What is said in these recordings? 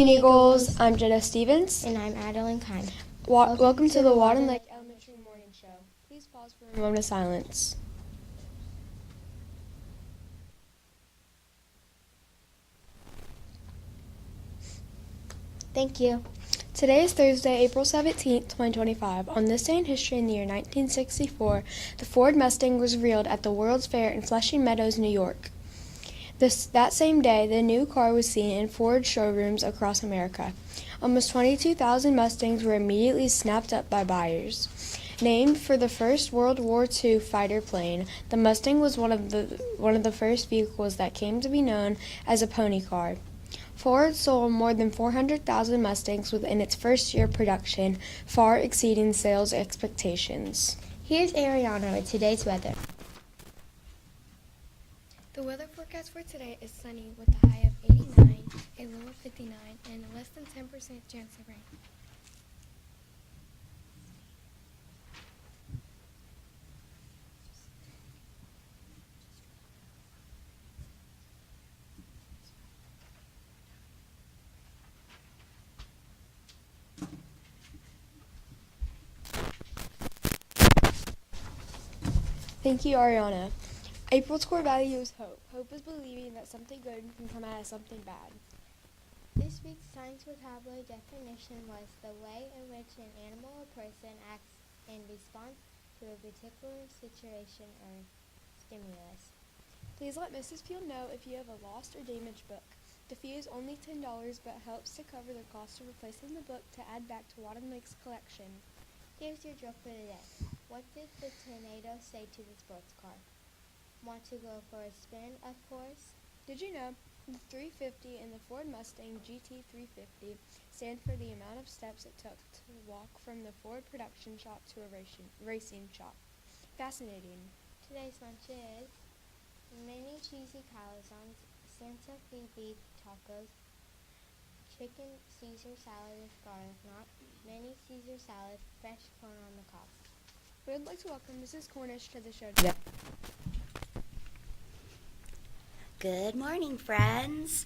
Eagles. I'm Jenna Stevens. And I'm Adeline Kine. Welcome to the Walden Lake Elementary Morning Show. Please pause for a moment of silence. Thank you. Today is Thursday, April 17th, 2025. On this day in history in the year 1964, the Ford Mustang was revealed at the World's Fair in Flushing Meadows, New York. That same day, the new car was seen in Ford showrooms across America. Almost 22,000 Mustangs were immediately snapped up by buyers. Named for the first World War II fighter plane, the Mustang was one of the first vehicles that came to be known as a pony car. Ford sold more than 400,000 Mustangs within its first year of production, far exceeding sales expectations. Here's Ariana with today's weather. The weather forecast for today is sunny with a high of 89, a low of 59, and a less than 10% chance of rain. Thank you, Ariana. April's core value is hope. Hope is believing that something good can come out of something bad. This week's science vocabulary definition was the way in which an animal or person acts in response to a particular situation or stimulus. Please let Mrs. Peel know if you have a lost or damaged book. The fee is only $10, but helps to cover the cost of replacing the book to add back to Walden Lake's collection. Here's your drill for today. What did the tornado say to the sports car? Want to go for a spin, of course? Did you know the 350 and the Ford Mustang GT 350 stand for the amount of steps it took to walk from the Ford production shop to a racing shop? Fascinating. Today's lunch is mini cheesy calzones, Santa Fe beef tacos, chicken Caesar salad with garlic knot, mini Caesar salad, fresh corn on the cob. We would like to welcome Mrs. Cornish to the show today. Good morning, friends.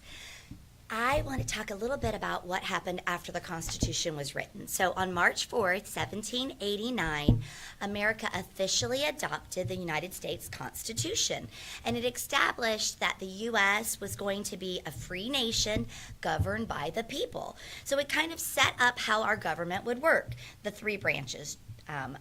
I want to talk a little bit about what happened after the Constitution was written. So on March 4th, 1789, America officially adopted the United States Constitution, and it established that the U.S. was going to be a free nation governed by the people. So it kind of set up how our government would work, the three branches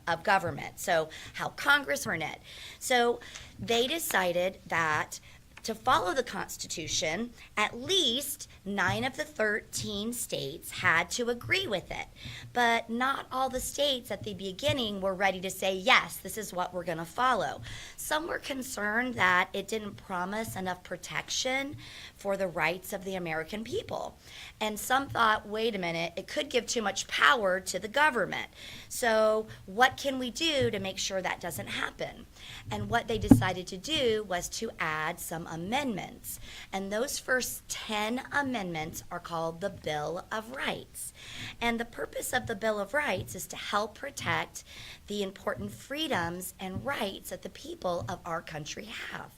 of government. So how Congress ran it. So they decided that to follow the Constitution, at least 9 of the 13 states had to agree with it. But not all the states at the beginning were ready to say, yes, this is what we're going to follow. Some were concerned that it didn't promise enough protection for the rights of the American people. And some thought, wait a minute, it could give too much power to the government. So what can we do to make sure that doesn't happen? And what they decided to do was to add some amendments. And those first 10 amendments are called the Bill of Rights. And the purpose of the Bill of Rights is to help protect the important freedoms and rights that the people of our country have.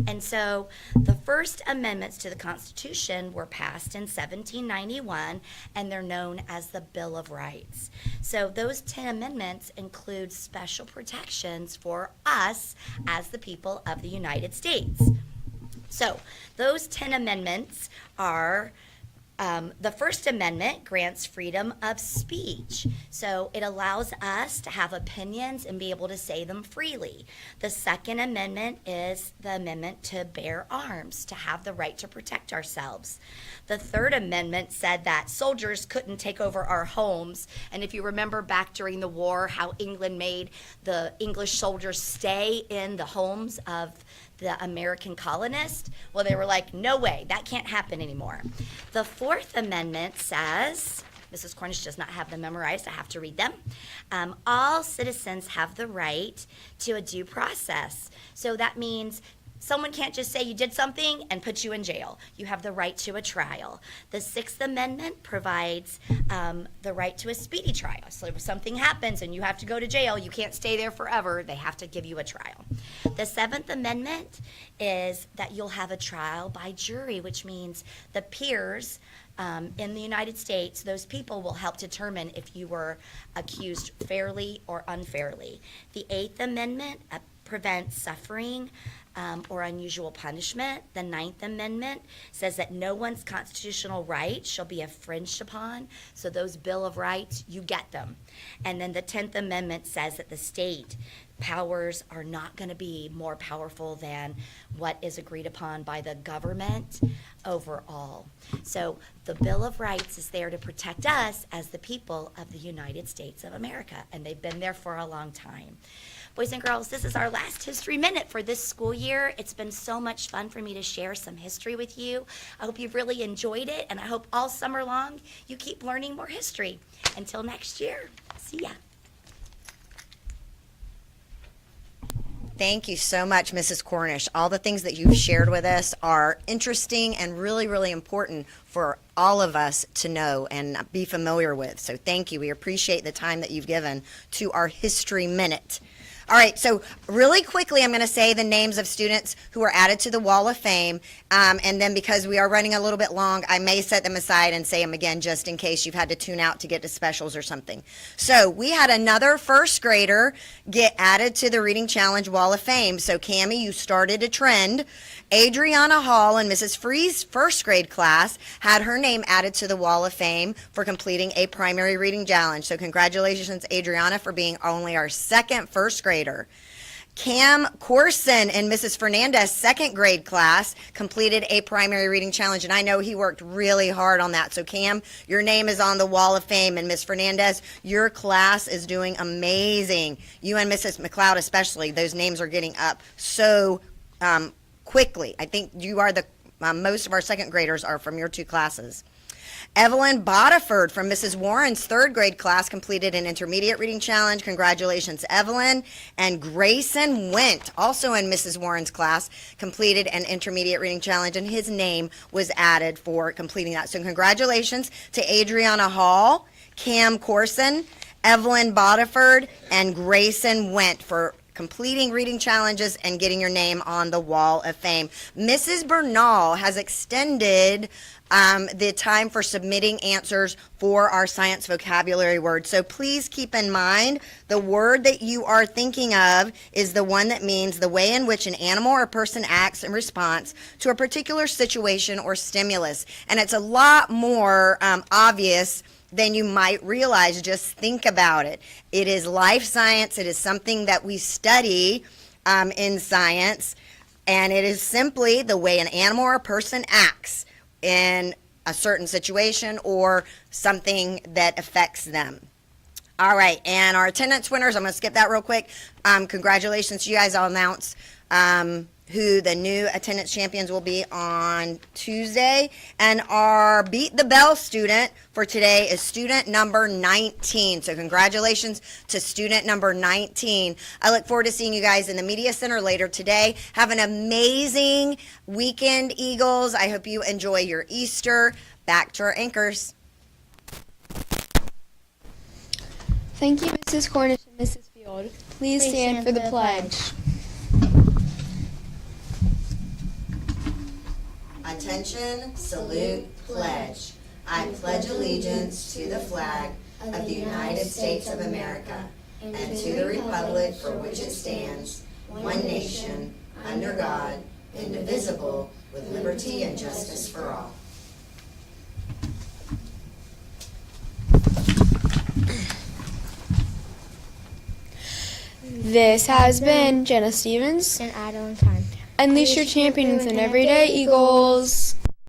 And so the first amendments to the Constitution were passed in 1791, and they're known as the Bill of Rights. So those 10 amendments include special protections for us as the people of the United States. So those 10 amendments are the First Amendment grants freedom of speech. So it allows us to have opinions and be able to say them freely. The Second Amendment is the amendment to bear arms, to have the right to protect ourselves. The Third Amendment said that soldiers couldn't take over our homes. And if you remember back during the war, how England made the English soldiers stay in the homes of the American colonists, well, they were like, no way, that can't happen anymore. The Fourth Amendment says, Mrs. Cornish does not have them memorized, I have to read them. All citizens have the right to a due process. So that means Someone can't just say you did something and put you in jail. You have the right to a trial. The Sixth Amendment provides the right to a speedy trial. So if something happens and you have to go to jail, you can't stay there forever. They have to give you a trial. The Seventh Amendment is that you'll have a trial by jury, which means the peers in the United States, those people will help determine if you were accused fairly or unfairly. The Eighth Amendment prevents suffering or unusual punishment. The Ninth Amendment says that no one's constitutional rights shall be infringed upon. So those Bill of Rights, you get them. And then the 10th Amendment says that the state powers are not going to be more powerful than what is agreed upon by the government overall. So the Bill of Rights is there to protect us as the people of the United States of America, and they've been there for a long time. Boys and girls, this is our last History Minute for this school year. It's been so much fun for me to share some history with you. I hope you've really enjoyed it, and I hope all summer long you keep learning more history. Until next year, see ya. Thank you so much, Mrs. Cornish. All the things that you've shared with us are interesting and really, really important for all of us to know and be familiar with. So thank you. We appreciate the time that you've given to our History Minute. All right, so really quickly, I'm going to say the names of students who are added to the Wall of Fame, and then because we are running a little bit long, I may set them aside and say them again just in case you've had to tune out to get to specials or something. So we had another first grader get added to the Reading Challenge Wall of Fame. So Cammie, you started a trend. Adriana Hall in Mrs. Free's first grade class had her name added to the Wall of Fame for completing a primary reading challenge. So congratulations, Adriana, for being only our second first grader. Cam Corson in Mrs. Fernandez's second grade class completed a primary reading challenge, and I know he worked really hard on that. So Cam, your name is on the Wall of Fame, and Ms. Fernandez, your class is doing amazing. You and Mrs. McLeod especially, those names are getting up so quickly. I think you are the most of our second graders are from your two classes. Evelyn Bodiford from Mrs. Warren's third grade class completed an intermediate reading challenge. Congratulations, Evelyn. And Grayson Went, also in Mrs. Warren's class, completed an intermediate reading challenge, and his name was added for completing that. So congratulations to Adriana Hall, Cam Corson, Evelyn Bodiford, and Grayson Went for completing reading challenges and getting your name on the Wall of Fame. Mrs. Bernal has extended the time for submitting answers for our science vocabulary word. So please keep in mind the word that you are thinking of is the one that means the way in which an animal or person acts in response to a particular situation or stimulus. And it's a lot more obvious than you might realize. Just think about it. It is life science. It is something that we study in science, and it is simply the way an animal or a person acts in a certain situation or something that affects them. All right, and our attendance winners, I'm going to skip that real quick. Congratulations to you guys. I'll announce who the new attendance champions will be on Tuesday. And our Beat the Bell student for today is student number 19. So congratulations to student number 19. I look forward to seeing you guys in the Media Center later today. Have an amazing weekend, Eagles. I hope you enjoy your Easter. Back to our anchors. Thank you, Mrs. Cornish and Mrs. Field. Please stand for the pledge. Attention, salute, pledge. I pledge allegiance to the flag of the United States of America and to the republic for which it stands, one nation, under God, indivisible, with liberty and justice for all. This has been Jenna Stevens. And Adam Time. Unleash your champion with an everyday Eagles.